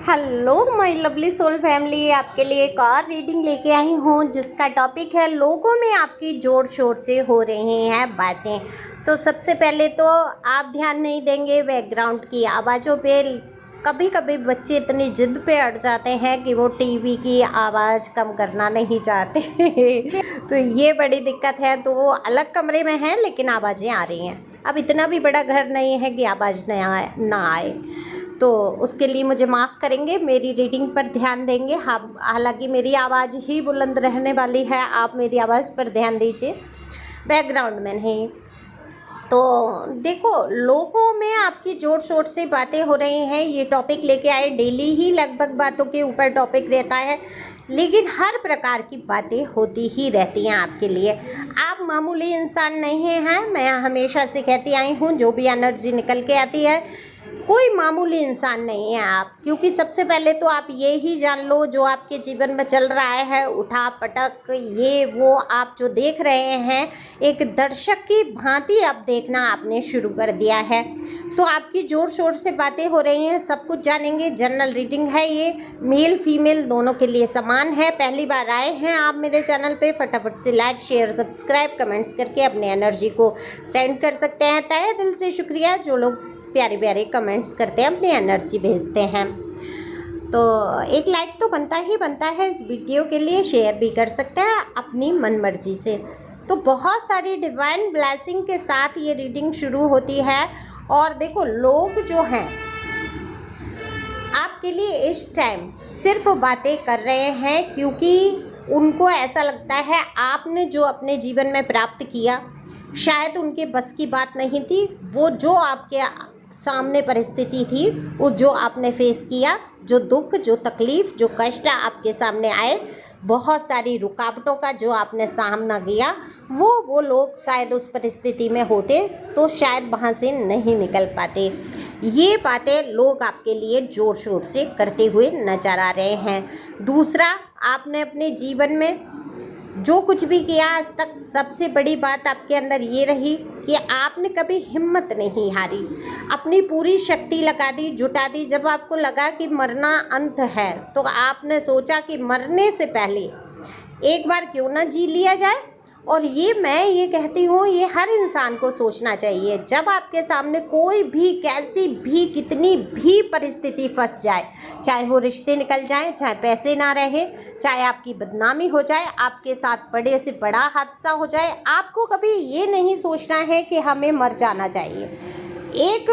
Hello my lovely soul family, आपके लिए एक और रीडिंग लेके आई हूँ जिसका टॉपिक है लोगों में आपकी जोर शोर से हो रही हैं बातें। तो सबसे पहले तो आप ध्यान नहीं देंगे बैकग्राउंड की आवाज़ों पे। कभी कभी बच्चे इतनी जिद पे अड़ जाते हैं कि वो टीवी की आवाज़ कम करना नहीं चाहते तो ये बड़ी दिक्कत है। तो वो अलग कमरे में है लेकिन आवाज़ें आ रही हैं। अब इतना भी बड़ा घर नहीं है कि आवाज़ ना आए, तो उसके लिए मुझे माफ़ करेंगे, मेरी रीडिंग पर ध्यान देंगे। हाँ, हालांकि मेरी आवाज़ ही बुलंद रहने वाली है, आप मेरी आवाज़ पर ध्यान दीजिए, बैकग्राउंड में नहीं। तो देखो, लोगों में आपकी जोर शोर से बातें हो रही हैं, ये टॉपिक लेके आए। डेली ही लगभग बातों के ऊपर टॉपिक रहता है, लेकिन हर प्रकार की बातें होती ही रहती हैं आपके लिए। आप मामूली इंसान नहीं हैं। मैं हमेशा से कहती आई हूँ, जो भी एनर्जी निकल के आती है, कोई मामूली इंसान नहीं है आप। क्योंकि सबसे पहले तो आप ये ही जान लो, जो आपके जीवन में चल रहा है उठा पटक ये वो, आप जो देख रहे हैं, एक दर्शक की भांति आप देखना आपने शुरू कर दिया है। तो आपकी जोर शोर से बातें हो रही हैं, सब कुछ जानेंगे। जनरल रीडिंग है ये, मेल फीमेल दोनों के लिए समान है। पहली बार आए हैं आप मेरे चैनल पे, फटाफट से लाइक शेयर सब्सक्राइब कमेंट्स करके अपने एनर्जी को सेंड कर सकते हैं। तहे दिल से शुक्रिया जो लोग प्यारे प्यारे कमेंट्स करते हैं, अपनी एनर्जी भेजते हैं। तो एक लाइक तो बनता ही बनता है इस वीडियो के लिए, शेयर भी कर सकते हैं अपनी मन मर्जी से। तो बहुत सारी डिवाइन ब्लेसिंग के साथ ये रीडिंग शुरू होती है। और देखो, लोग जो हैं आपके लिए इस टाइम सिर्फ बातें कर रहे हैं क्योंकि उनको ऐसा लगता है आपने जो अपने जीवन में प्राप्त किया शायद उनके बस की बात नहीं थी। वो जो आपके सामने परिस्थिति थी, वो जो आपने फेस किया, जो दुख, जो तकलीफ़, जो कष्ट आपके सामने आए, बहुत सारी रुकावटों का जो आपने सामना किया, वो लोग शायद उस परिस्थिति में होते तो शायद वहाँ से नहीं निकल पाते। ये बातें लोग आपके लिए ज़ोर शोर से करते हुए नजर आ रहे हैं। दूसरा, आपने अपने जीवन में जो कुछ भी किया आज तक, सबसे बड़ी बात आपके अंदर ये रही कि आपने कभी हिम्मत नहीं हारी, अपनी पूरी शक्ति लगा दी, जुटा दी। जब आपको लगा कि मरना अंत है, तो आपने सोचा कि मरने से पहले एक बार क्यों ना जी लिया जाए। और मैं ये कहती हूँ, ये हर इंसान को सोचना चाहिए। जब आपके सामने कोई भी, कैसी भी, कितनी भी परिस्थिति फंस जाए, चाहे वो रिश्ते निकल जाए, चाहे पैसे ना रहे, चाहे आपकी बदनामी हो जाए, आपके साथ बड़े से बड़ा हादसा हो जाए, आपको कभी ये नहीं सोचना है कि हमें मर जाना चाहिए। एक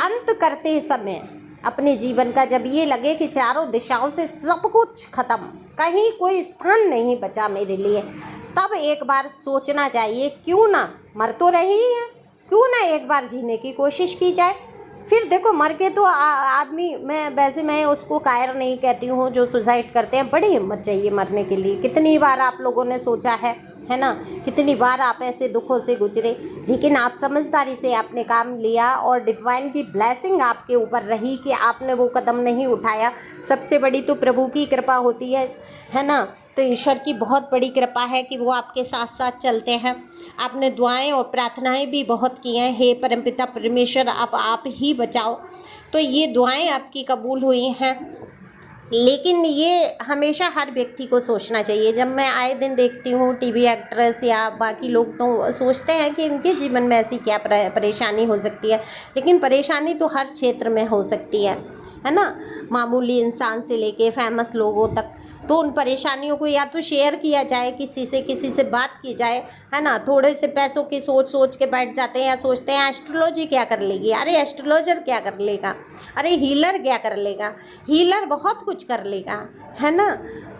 अंत करते समय अपने जीवन का, जब ये लगे कि चारों दिशाओं से सब कुछ खत्म, कहीं कोई स्थान नहीं बचा मेरे लिए, तब एक बार सोचना चाहिए, क्यों ना, मर तो रही है, क्यों ना एक बार जीने की कोशिश की जाए। फिर देखो, मर के तो आदमी, मैं उसको कायर नहीं कहती हूँ जो सुसाइड करते हैं। बड़ी हिम्मत चाहिए मरने के लिए। कितनी बार आप लोगों ने सोचा है ना, कितनी बार आप ऐसे दुखों से गुजरे, लेकिन आप समझदारी से आपने काम लिया और डिवाइन की ब्लेसिंग आपके ऊपर रही कि आपने वो कदम नहीं उठाया। सबसे बड़ी तो प्रभु की कृपा होती है ना। तो ईश्वर की बहुत बड़ी कृपा है कि वो आपके साथ साथ चलते हैं। आपने दुआएं और प्रार्थनाएं भी बहुत की हैं, हे परमपिता परमेश्वर अब आप ही बचाओ। तो ये दुआएं आपकी कबूल हुई हैं। लेकिन ये हमेशा हर व्यक्ति को सोचना चाहिए। जब मैं आए दिन देखती हूँ टीवी एक्ट्रेस या बाकी लोग, तो सोचते हैं कि इनके जीवन में ऐसी क्या परेशानी हो सकती है, लेकिन परेशानी तो हर क्षेत्र में हो सकती है ना। मामूली इंसान से लेके फेमस लोगों तक, तो उन परेशानियों को या तो शेयर किया जाए, किसी से बात की जाए, है ना। थोड़े से पैसों की सोच के बैठ जाते हैं या सोचते हैं एस्ट्रोलॉजी क्या कर लेगी, अरे एस्ट्रोलॉजर क्या कर लेगा, अरे हीलर क्या कर लेगा, हीलर बहुत कुछ कर लेगा, है ना।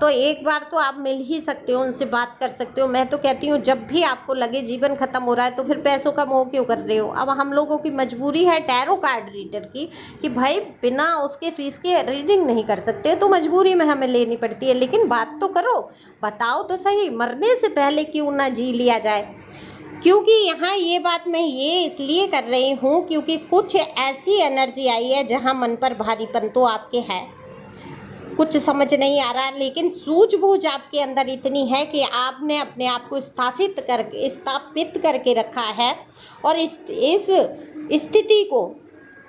तो एक बार तो आप मिल ही सकते हो, उनसे बात कर सकते हो। मैं तो कहती हूँ, जब भी आपको लगे जीवन ख़त्म हो रहा है, तो फिर पैसों का मोह क्यों कर रहे हो। अब हम लोगों की मजबूरी है टैरो कार्ड रीडर की, कि भाई बिना उसके फीस के रीडिंग नहीं कर सकते, तो मजबूरी में हमें लेनी पड़ती है। लेकिन बात तो करो, बताओ तो सही, मरने से पहले क्यों ना जी लिया जाए। क्योंकि यहाँ ये बात मैं ये इसलिए कर रही हूँ क्योंकि कुछ ऐसी एनर्जी आई है जहाँ मन पर भारीपन तो आपके है, कुछ समझ नहीं आ रहा, लेकिन सूझबूझ आपके अंदर इतनी है कि आपने अपने आप को स्थापित करके रखा है। और इस स्थिति को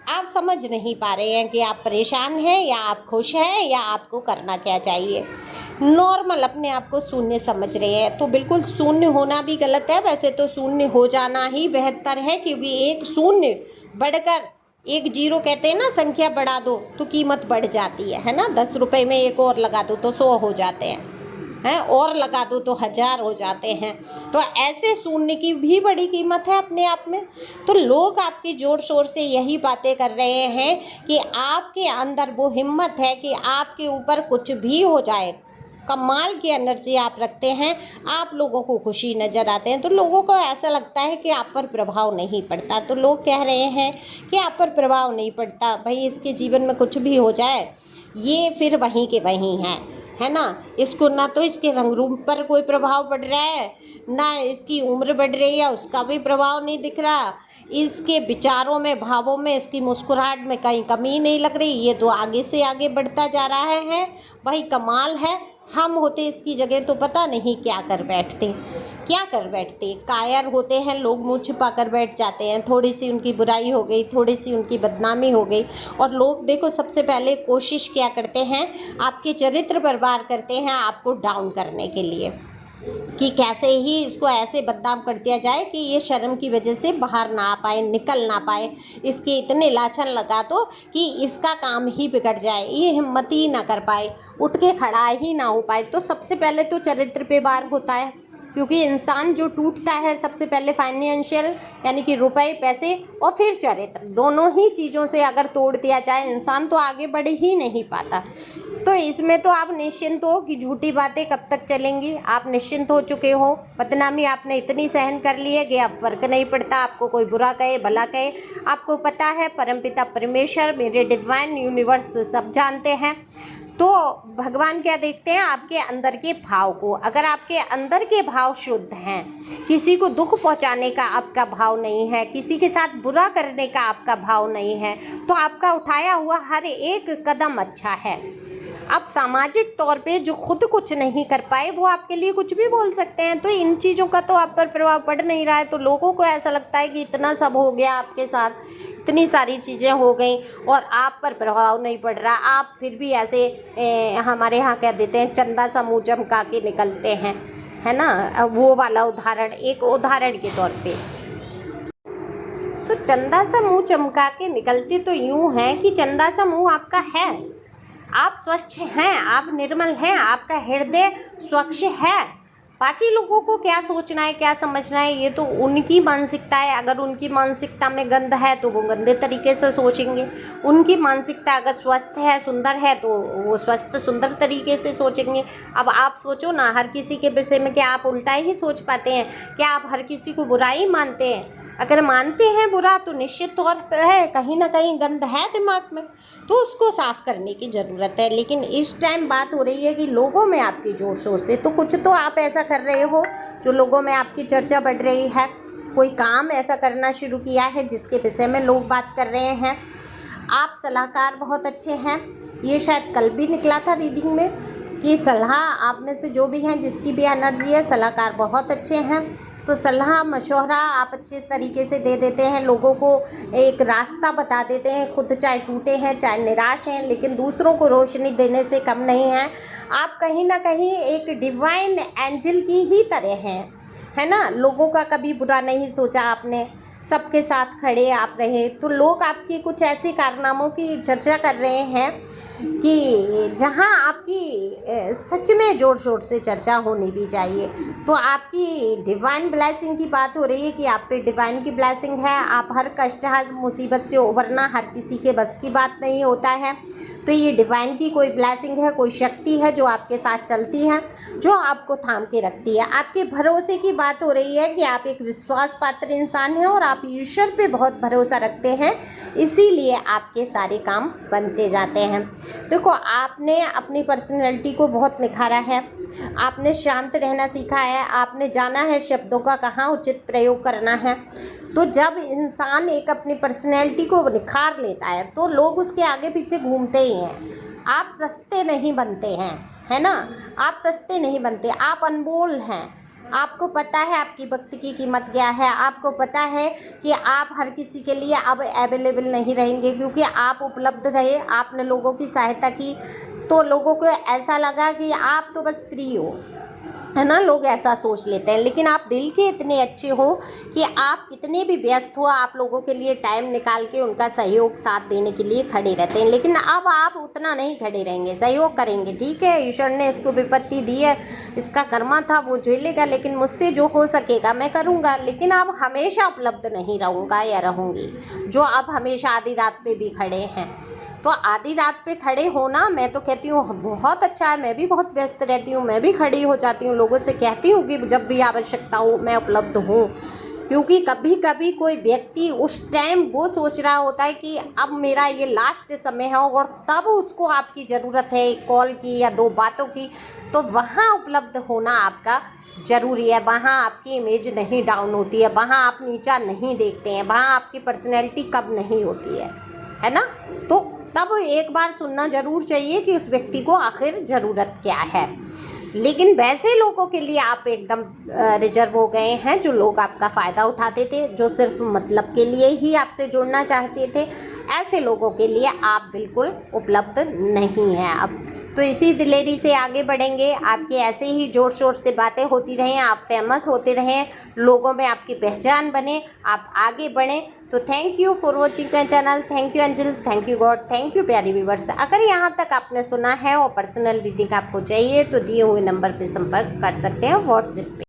आप समझ नहीं पा रहे हैं कि आप परेशान हैं या आप खुश हैं या आपको करना क्या चाहिए। नॉर्मल अपने आप को शून्य समझ रहे हैं, तो बिल्कुल शून्य होना भी गलत है। वैसे तो शून्य हो जाना ही बेहतर है, क्योंकि एक शून्य बढ़कर एक जीरो कहते हैं ना, संख्या बढ़ा दो तो कीमत बढ़ जाती है ना। 10 रुपये में एक और लगा दो तो 100 हो जाते हैं, और लगा दो तो 1000 हो जाते हैं। तो ऐसे शून्य की भी बड़ी कीमत है अपने आप में। तो लोग आपके ज़ोर शोर से यही बातें कर रहे हैं कि आपके अंदर वो हिम्मत है कि आपके ऊपर कुछ भी हो जाए। कमाल की एनर्जी आप रखते हैं, आप लोगों को खुशी नज़र आते हैं, तो लोगों को ऐसा लगता है कि आप पर प्रभाव नहीं पड़ता। तो लोग कह रहे हैं कि आप पर प्रभाव नहीं पड़ता, भाई इसके जीवन में कुछ भी हो जाए ये फिर वहीं के वहीं है ना। इसको ना तो इसके रंग रूप पर कोई प्रभाव पड़ रहा है, ना इसकी उम्र बढ़ रही है उसका भी प्रभाव नहीं दिख रहा, इसके विचारों में, भावों में, इसकी मुस्कुराहट में कहीं कमी नहीं लग रही, ये तो आगे से आगे बढ़ता जा रहा है। भाई कमाल है। हम होते इसकी जगह तो पता नहीं क्या कर बैठते। कायर होते हैं लोग, मुँह छिपा कर बैठ जाते हैं। थोड़ी सी उनकी बुराई हो गई, थोड़ी सी उनकी बदनामी हो गई, और लोग देखो सबसे पहले कोशिश क्या करते हैं, आपके चरित्र पर वार करते हैं आपको डाउन करने के लिए, कि कैसे ही इसको ऐसे बदनाम कर दिया जाए कि ये शर्म की वजह से बाहर ना आ पाए, निकल ना पाए, इसके इतने लाछन लगा दो कि इसका काम ही बिगड़ जाए, ये हिम्मत ही ना कर पाए, उठ के खड़ा ही ना हो पाए। तो सबसे पहले तो चरित्र पे वार होता है, क्योंकि इंसान जो टूटता है सबसे पहले फाइनेंशियल यानी कि रुपए पैसे और फिर चरित्र, दोनों ही चीज़ों से अगर तोड़ दिया जाए इंसान तो आगे बढ़ ही नहीं पाता। तो इसमें तो आप निश्चिंत हो कि झूठी बातें कब तक चलेंगी, आप निश्चिंत हो चुके हो। बदनामी आपने इतनी सहन कर ली है कि अब फ़र्क नहीं पड़ता, आपको कोई बुरा कहे भला कहे, आपको पता है परमपिता परमेश्वर, मेरे डिवाइन यूनिवर्स सब जानते हैं। तो भगवान क्या देखते हैं, आपके अंदर के भाव को। अगर आपके अंदर के भाव शुद्ध हैं, किसी को दुख पहुंचाने का आपका भाव नहीं है, किसी के साथ बुरा करने का आपका भाव नहीं है, तो आपका उठाया हुआ हर एक कदम अच्छा है। आप सामाजिक तौर पे जो खुद कुछ नहीं कर पाए वो आपके लिए कुछ भी बोल सकते हैं। तो इन चीज़ों का तो आप पर प्रभाव पड़ नहीं रहा है, तो लोगों को ऐसा लगता है कि इतना सब हो गया आपके साथ, इतनी सारी चीज़ें हो गई और आप पर प्रभाव नहीं पड़ रहा। आप फिर भी ऐसे हमारे यहाँ कह देते हैं चंदा सा मुँह चमका के निकलते हैं, है ना। वो वाला उदाहरण, एक उदाहरण के तौर पे, तो चंदा सा मुँह चमका के निकलते तो यूँ है कि चंदा सा मुँह आपका है, आप स्वच्छ हैं, आप निर्मल हैं, आपका हृदय स्वच्छ है। बाकी लोगों को क्या सोचना है, क्या समझना है, ये तो उनकी मानसिकता है। अगर उनकी मानसिकता में गंद है तो वो गंदे तरीके से सोचेंगे, उनकी मानसिकता अगर स्वस्थ है, सुंदर है, तो वो स्वस्थ सुंदर तरीके से सोचेंगे। अब आप सोचो ना, हर किसी के विषय में क्या आप उल्टा ही सोच पाते हैं? क्या आप हर किसी को बुरा ही मानते हैं? अगर मानते हैं बुरा तो निश्चित तौर पर है, कहीं ना कहीं गंद है दिमाग में, तो उसको साफ़ करने की ज़रूरत है। लेकिन इस टाइम बात हो रही है कि लोगों में आपकी ज़ोर शोर से, तो कुछ तो आप ऐसा कर रहे हो जो लोगों में आपकी चर्चा बढ़ रही है, कोई काम ऐसा करना शुरू किया है जिसके विषय में लोग बात कर रहे हैं। आप सलाहकार बहुत अच्छे हैं, ये शायद कल भी निकला था रीडिंग में कि सलाह आप में से जो भी हैं, जिसकी भी एनर्जी है, सलाहकार बहुत अच्छे हैं। तो सलाह मशवरा आप अच्छे तरीके से दे देते हैं, लोगों को एक रास्ता बता देते हैं, खुद चाहे टूटे हैं चाहे निराश हैं, लेकिन दूसरों को रोशनी देने से कम नहीं हैं। आप कहीं ना कहीं एक डिवाइन एंजल की ही तरह हैं, है ना। लोगों का कभी बुरा नहीं सोचा आपने, सबके साथ खड़े आप रहे। तो लोग आपकी कुछ ऐसे कारनामों की चर्चा कर रहे हैं कि जहां आपकी सच में ज़ोर शोर से चर्चा होनी भी चाहिए। तो आपकी डिवाइन ब्लेसिंग की बात हो रही है कि आप पे डिवाइन की ब्लेसिंग है। आप हर कष्ट, हर मुसीबत से उबरना हर किसी के बस की बात नहीं होता है। तो ये डिवाइन की कोई ब्लेसिंग है, कोई शक्ति है जो आपके साथ चलती है, जो आपको थाम के रखती है। आपके भरोसे की बात हो रही है कि आप एक विश्वास पात्र इंसान हैं और आप ईश्वर पे बहुत भरोसा रखते हैं, इसीलिए आपके सारे काम बनते जाते हैं। देखो, आपने अपनी पर्सनैलिटी को बहुत निखारा है, आपने शांत रहना सीखा है, आपने जाना है शब्दों का कहाँ उचित प्रयोग करना है। तो जब इंसान एक अपनी पर्सनैलिटी को निखार लेता है तो लोग उसके आगे पीछे घूमते ही हैं। आप सस्ते नहीं बनते हैं, है ना। आप सस्ते नहीं बनते, आप अनमोल हैं। आपको पता है आपकी वक्त की कीमत क्या है, आपको पता है कि आप हर किसी के लिए अब अवेलेबल नहीं रहेंगे, क्योंकि आप उपलब्ध रहे, आपने लोगों की सहायता की, तो लोगों को ऐसा लगा कि आप तो बस फ्री हो, है ना। लोग ऐसा सोच लेते हैं, लेकिन आप दिल के इतने अच्छे हो कि आप कितने भी व्यस्त हो, आप लोगों के लिए टाइम निकाल के उनका सहयोग साथ देने के लिए खड़े रहते हैं। लेकिन अब आप उतना नहीं खड़े रहेंगे, सहयोग करेंगे, ठीक है, ईश्वर ने इसको विपत्ति दी है, इसका कर्मा था, वो झेलेगा, लेकिन मुझसे जो हो सकेगा मैं करूँगा। लेकिन अब हमेशा उपलब्ध नहीं रहूँगा या रहूँगी, जो अब हमेशा आधी रात पे भी खड़े हैं। तो आधी रात पे खड़े होना, मैं तो कहती हूँ बहुत अच्छा है, मैं भी बहुत व्यस्त रहती हूँ, मैं भी खड़ी हो जाती हूँ, लोगों से कहती हूँ कि जब भी आवश्यकता हो मैं उपलब्ध हूँ। क्योंकि कभी कभी कोई व्यक्ति उस टाइम वो सोच रहा होता है कि अब मेरा ये लास्ट समय है, और तब उसको आपकी ज़रूरत है एक कॉल की या दो बातों की, तो वहाँ उपलब्ध होना आपका ज़रूरी है। वहाँ आपकी इमेज नहीं डाउन होती है, वहाँ आप नीचा नहीं देखते हैं, वहाँ आपकी पर्सनैलिटी कब नहीं होती है ना। तो तब एक बार सुनना ज़रूर चाहिए कि उस व्यक्ति को आखिर ज़रूरत क्या है। लेकिन वैसे लोगों के लिए आप एकदम रिजर्व हो गए हैं, जो लोग आपका फ़ायदा उठाते थे, जो सिर्फ मतलब के लिए ही आपसे जुड़ना चाहते थे, ऐसे लोगों के लिए आप बिल्कुल उपलब्ध नहीं हैं अब। तो इसी दिलेरी से आगे बढ़ेंगे, आपके ऐसे ही ज़ोर शोर से बातें होती रहें, आप फेमस होते रहें, लोगों में आपकी पहचान बने, आप आगे बढ़ें। तो thank you for watching my channel, thank you angel, thank you God, thank you प्यारी व्यूवर्स। अगर यहाँ तक आपने सुना है और पर्सनल रीडिंग आपको चाहिए तो दिए हुए नंबर पर संपर्क कर सकते हैं व्हाट्सएप पे।